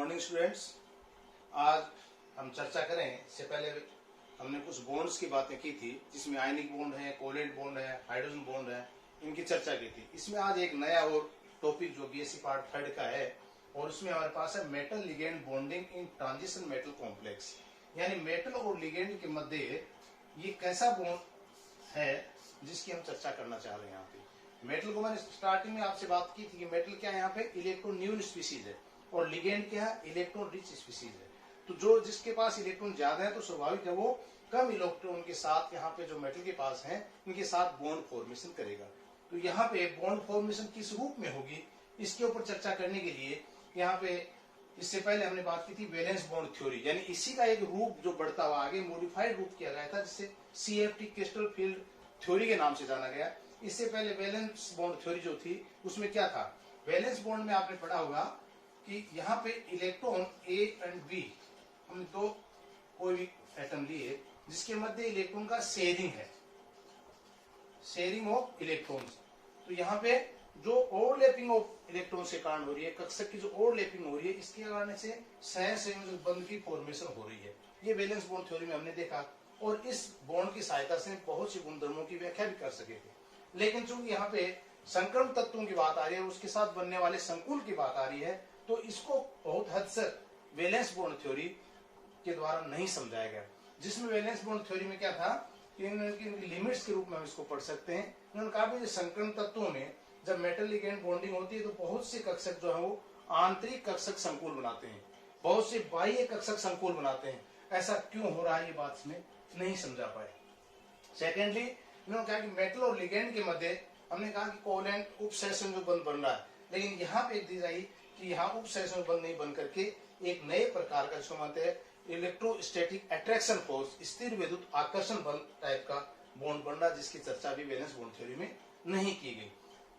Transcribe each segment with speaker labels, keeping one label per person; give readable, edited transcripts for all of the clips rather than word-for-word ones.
Speaker 1: Morning students. आज हम चर्चा करें, इससे पहले हमने कुछ बॉन्ड्स की बातें की थी, जिसमें आयनिक बॉन्ड है, कोवलेंट बॉन्ड है, हाइड्रोजन बॉन्ड है, इनकी चर्चा की थी। इसमें आज एक नया और टॉपिक जो बीएससी पार्ट 3 का है, और उसमें हमारे पास है metal ligand bonding in transition metal complex, यानी मेटल और लिगेंड के मध्य ये कैसा बॉन्ड है जिसकी हम चर्चा करना चाह रहे हैं। यहाँ पे मेटल को मैंने स्टार्टिंग में आपसे बात की थी कि मेटल क्या है, यहाँ पे इलेक्ट्रॉन न्यून स्पीसीज है, और लिगेंड क्या है, इलेक्ट्रॉन रिच स्पीसीज है। तो जो जिसके पास इलेक्ट्रॉन ज्यादा है तो स्वाभाविक है वो कम इलेक्ट्रॉन के साथ यहाँ पे जो मेटल के पास है इनके साथ बॉन्ड फॉर्मेशन करेगा। तो यहाँ पे बॉन्ड फॉर्मेशन किस रूप में होगी, इसके ऊपर चर्चा करने के लिए यहाँ पे इससे पहले हमने बात की थी वैलेंस बॉन्ड थ्योरी, यानी इसी का एक रूप जो बढ़ता हुआ आगे मॉडिफाइड रूप किया गया था, जिसे CFT क्रिस्टल फील्ड थ्योरी के नाम से जाना गया। इससे पहले वैलेंस बॉन्ड थ्योरी जो थी उसमें क्या था, वैलेंस बॉन्ड में आपने पढ़ा होगा कि यहाँ पे इलेक्ट्रॉन A एंड B, हमने दो कोई भी एटम लिए जिसके मध्य इलेक्ट्रॉन का शेयरिंग है, शेयरिंग ऑफ इलेक्ट्रॉन्स। तो यहाँ पे जो ओवरलैपिंग ऑफ इलेक्ट्रॉन से कारण हो रही है, कक्षक की जो ओवरलैपिंग हो रही है, इसके कारण से सहसंयोजक बंध की फॉर्मेशन हो रही है। ये वैलेंस बॉन्ड थ्योरी में हमने देखा, और इस बॉन्ड की सहायता से बहुत सी गुणधर्मों की व्याख्या भी कर सके थे। लेकिन चूंकि यहाँ पे संक्रमण तत्वों की बात आ रही है, उसके साथ बनने वाले संकुल की बात आ रही है, तो इसको बहुत हद तक वैलेंस बॉन्ड थ्योरी के द्वारा नहीं समझाया गया। जिसमें वैलेंस बॉन्ड थ्योरी में क्या था कि इनकी लिमिट्स के रूप में हम इसको पढ़ सकते हैं। उन्होंने कहा कि संक्रमण तत्वों में जब मेटल लिगेंड बॉन्डिंग होती है तो बहुत से कक्षक जो है वो आंतरिक कक्षक संकुल बनाते हैं, बहुत से बाह्य कक्षक संकुल बनाते हैं। ऐसा क्यों हो रहा है, ये बात इसमें नहीं समझा पाए। सेकेंडली उन्होंने कहा कि मेटल और लिगेंड के मध्य हमने कहा कि कोवलेंट उपसहसंयोजक बंध बन रहा है, लेकिन यहाँ पे एक चीज आई कि यहाँ उपसहसंयोजक बंध नहीं बन करके एक नए प्रकार का जिसको मानते हैं इलेक्ट्रोस्टैटिक अट्रैक्शन फोर्स, स्थिर विद्युत आकर्षण बल टाइप का बॉन्ड बन रहा, जिसकी चर्चा भी वैलेंस बॉन्ड थ्योरी में नहीं की गई।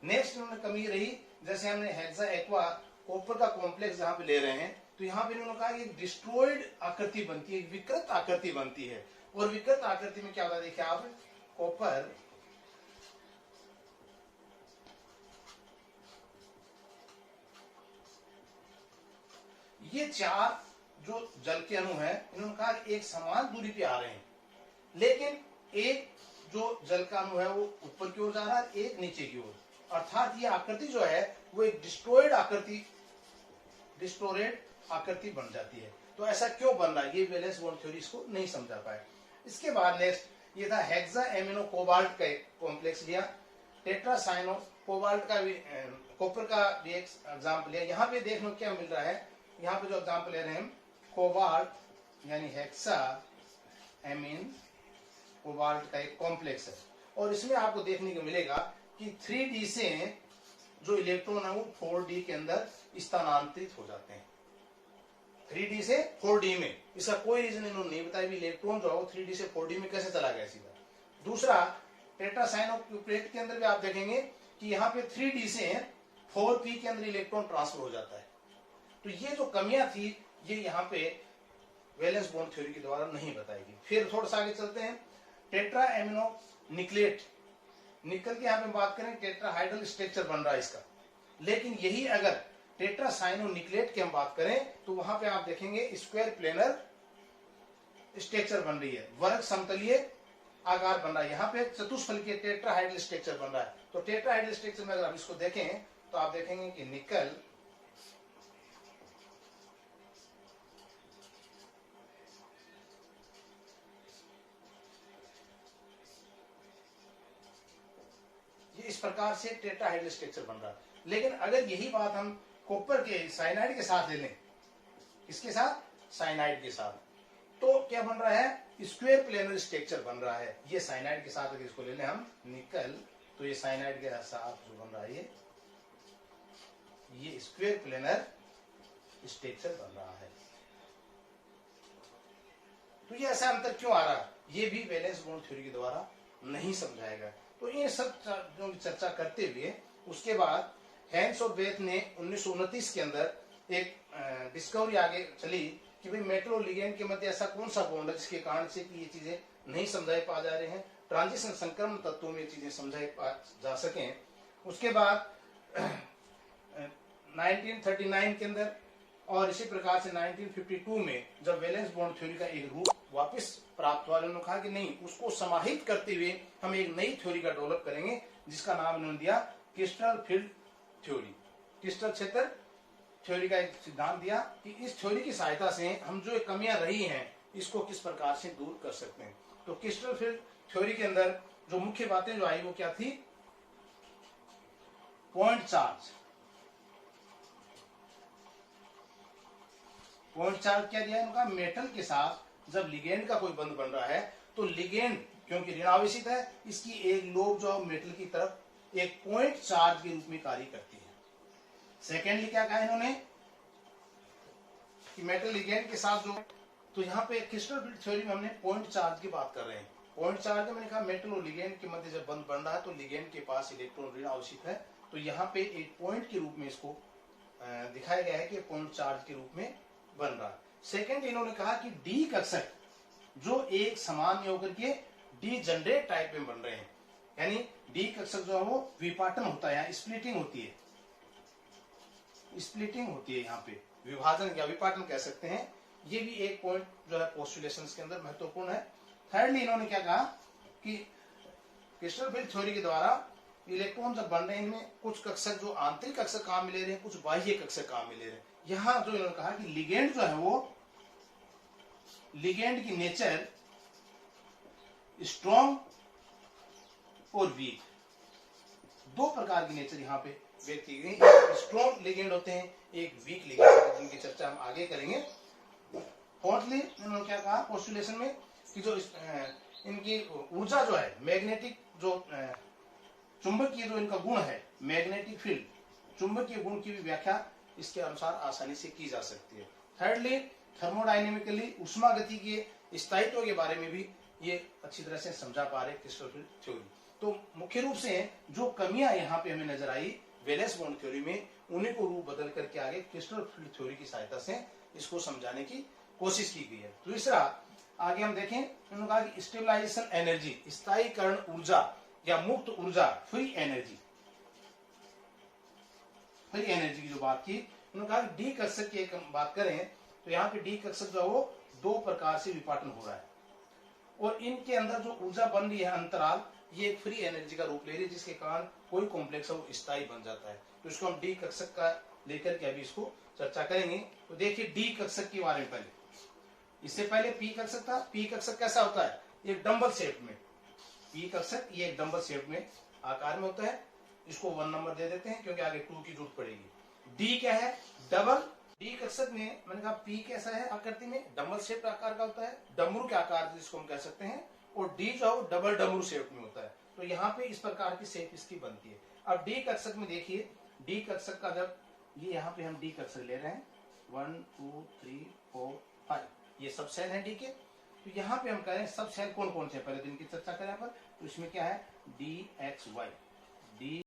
Speaker 1: नेक्स्ट उन्होंने कमी रही, जैसे हमने हेक्सा एक्वा कॉपर का कॉम्प्लेक्स जहाँ पे ले रहे हैं, तो यहाँ पे उन्होंने कहा एक डिस्ट्रॉयड आकृति बनती है, विकृत आकृति बनती है। और विकृत आकृति में क्या होता है, देखिए आप, कॉपर ये चार जो जल के अणु हैं, इन्होंने कहा एक समान दूरी पे आ रहे हैं, लेकिन एक जो जल का अणु है वो ऊपर की ओर जा रहा है, एक नीचे की ओर, अर्थात ये आकृति जो है वो एक डिस्टोरेड आकृति बन जाती है। तो ऐसा क्यों बन रहा है, ये वैलेंस बॉन्ड थ्योरी इसको नहीं समझा पाए। इसके बाद नेक्स्ट ये था हेक्सा एमिनो कोबाल्ट का कॉम्प्लेक्स लिया, टेट्रासाइनो कोबाल्ट का भी, कॉपर का भी एक एग्जाम्पल लिया। यहाँ पे देखने को क्या मिल रहा है, यहाँ पे जो एग्जाम्पल ले रहे हैं कोबाल्ट यानी हेक्सा एमिन कोबाल्ट का एक कॉम्प्लेक्स है, और इसमें आपको देखने को मिलेगा कि 3D से जो इलेक्ट्रॉन है वो 4D के अंदर स्थानांतरित हो जाते हैं। 3D से 4D में, इसका कोई रीजन इन्होंने नहीं बताया भी इलेक्ट्रॉन जो है वो 3D से 4D में कैसे चला गया सीधा। दूसरा, टेट्रासाइनोक्यूप्लेट के अंदर भी आप देखेंगे कि यहाँ पे 3D से 4P के अंदर इलेक्ट्रॉन ट्रांसफर हो जाता है। तो ये जो कमियां थी ये यहाँ पे वैलेंस बॉन्ड थ्योरी के द्वारा नहीं बताएगी। फिर थोड़ा सा आगे चलते हैं, टेट्रा एमिनो निकलेट, निकल की यहाँ पे बात करें टेट्राहाइड्रल स्ट्रक्चर बन रहा है इसका, लेकिन यही अगर टेट्रासाइनो निकलेट की हम बात करें तो वहां पे आप देखेंगे स्क्वायर प्लेनर स्ट्रक्चर बन रही है, वर्ग समतलीय आकार बन रहा है। यहाँ पे चतुष्फलकीय टेट्राहाइड्रल स्ट्रक्चर बन रहा है। तो टेट्राहाइड्रल स्ट्रक्चर में अगर आप इसको देखें तो आप देखेंगे कि निकल इस प्रकार से टेट्राहाइड्रल स्ट्रक्चर बन रहा है। लेकिन अगर यही बात हम कॉपर के साइनाइड के साथ ले लें, इसके साथ साइनाइड के साथ, तो क्या बन रहा है, स्क्वायर प्लेनर स्ट्रक्चर बन रहा है। ये साइनाइड के साथ अगर इसको ले लें हम निकल, तो ये साइनाइड के साथ जो बन रहा है ये स्क्वायर प्लेनर स्ट्रक्चर बन रहा है। तो ये ऐसा अंतर क्यों आ रहा है, ये भी वैलेंस बॉन्ड थ्योरी के द्वारा नहीं समझाएगा। तो ये सब चर्चा करते हुए उसके बाद हैंस और बेथ ने 1929 के अंदर एक डिस्कवरी आगे चली कि भाई मेटल और लिगेंड के मध्य ऐसा कौन सा बॉन्ड है जिसके कारण से कि ये चीजें नहीं समझाई पा जा रहे हैं, ट्रांजिशन संक्रमण तत्वों में चीजें समझाई जा सकें। उसके बाद 1939 के अंदर और इसी प्रकार से 1952 में जब वैलेंस बॉन्ड थ्योरी का एक रूप वापस प्राप्त हुआ, उन्होंने कहा कि नहीं, उसको समाहित करते हुए हम एक नई थ्योरी का डेवलप करेंगे, जिसका नाम उन्होंने दिया क्रिस्टल फील्ड थ्योरी। क्रिस्टल क्षेत्र थ्योरी का एक सिद्धांत दिया कि इस थ्योरी की सहायता से हम जो कमियां रही हैं इसको किस प्रकार से दूर कर सकते हैं। तो क्रिस्टल फील्ड थ्योरी के अंदर जो मुख्य बातें जो आई वो क्या थी? Point charge. पॉइंट चार्ज क्या दिया इनका? मेटल के साथ जब लिगेंड का कोई बंध बन रहा है तो लिगेंड क्योंकि ऋणावेशित है, इसकी एक लोब जो मेटल की तरफ एक पॉइंट चार्ज के रूप में कार्य करती है। सेकेंडली क्या कहा इन्होंने कि मेटल लिगेंड के साथ जो, तो यहाँ पे क्रिस्टल फील्ड थ्योरी में हमने पॉइंट चार्ज की बात कर रहे हैं। पॉइंट चार्ज में मैंने कहा मेटल और लिगेंड के मध्य जब बंध बन रहा है तो लिगेंड के पास इलेक्ट्रॉन ऋण अवशित है, तो यहाँ पे एक पॉइंट के रूप में इसको दिखाया गया है कि पॉइंट चार्ज के रूप में बन रहा है। सेकेंड इन्होंने कहा कि डी कक्षक जो एक समान में होकर के डी जनरेट टाइप में बन रहे हैं, यानी डी कक्षक जो है वो विपाटन होता है, स्प्लिटिंग होती है, स्प्लिटिंग होती है, यहाँ पे विभाजन या विपाटन कह सकते हैं। ये भी एक पॉइंट जो है पोस्टुलेशंस के अंदर महत्वपूर्ण है। थर्डली इन्होंने क्या कहा कि क्रिस्टल फील्ड थ्योरी के द्वारा इलेक्ट्रॉन जब बन रहे हैं इनमें कुछ कक्षक जो आंतरिक कक्षक काम में ले रहे हैं, कुछ बाह्य कक्षक काम में ले रहे हैं। यहाँ जो इन्होंने कहा कि लिगेंड जो है वो, लिगेंड की नेचर स्ट्रॉन्ग और वीक, दो प्रकार की नेचर यहाँ पे व्यक्त की गई। एक स्ट्रॉन्ग लिगेंड होते हैं, एक वीक लिगेंड, जिनकी चर्चा हम आगे करेंगे। फोर्थली इन्होंने क्या कहा पोस्टुलेशन में कि जो इनकी ऊर्जा जो है, मैग्नेटिक जो चुंबकीय जो इनका गुण है, मैग्नेटिक फील्ड, चुंबकीय गुण की भी व्याख्या इसके अनुसार आसानी से की जा सकती है। थर्डली थर्मोडायनेमिकली उष्मा गति के स्थायित्व के बारे में भी ये अच्छी तरह से समझा पा रहे क्रिस्टल फील्ड थ्योरी। तो मुख्य रूप से जो कमियां यहाँ पे हमें नजर आई वैलेंस बॉन्ड थ्योरी में, उन्हीं को रूप बदल करके आगे क्रिस्टल फील्ड थ्योरी की सहायता से इसको समझाने की कोशिश की गई है। दूसरा आगे हम देखें, उन्होंने कहा कि स्टेबलाइजेशन एनर्जी, स्थायीकरण ऊर्जा या मुक्त ऊर्जा, फ्री एनर्जी, फ्री एनर्जी की जो बात की, उन्होंने कहा कि डी कक्षक की एक बात करें तो यहाँ पे डी कक्षक जो वो दो प्रकार से विपाटन हो रहा है और इनके अंदर जो ऊर्जा बन रही है अंतराल, ये फ्री एनर्जी का रूप ले रही है, जिसके कारण कोई कॉम्प्लेक्स है वो स्थायी बन जाता है। तो इसको हम डी कक्षक का लेकर के अभी इसको चर्चा करेंगे। तो देखिए डी कक्षक के बारे में पहले, इससे पहले पी कक्षक था। पी कक्षक कैसा होता है? एक डंबल शेप में, पी कक्षक ये एक डंबल शेप में आकार में होता है। इसको 1 नंबर दे देते हैं क्योंकि आगे 2 की जरूरत पड़ेगी। डी क्या है? डबल। डी कक्षक में मैंने कहा पी कैसा है आकृति में? डंबल शेप आकार का होता है, डमरू के आकार जिसको हम कह सकते हैं, और डी जो है डबल डमरू शेप में होता है। तो यहाँ पे इस प्रकार की शेप इसकी बनती है। अब डी कक्षक में देखिए, डी कक्षक का जब ये यहाँ पे हम डी कक्षक ले रहे हैं 1 2 3 4 5, ये सब सेल है डी के। तो यहाँ पे हम कह रहे हैं सब सेल कौन कौन से, पहले दिन की चर्चा करें पर। तो इसमें क्या है? D x Y, D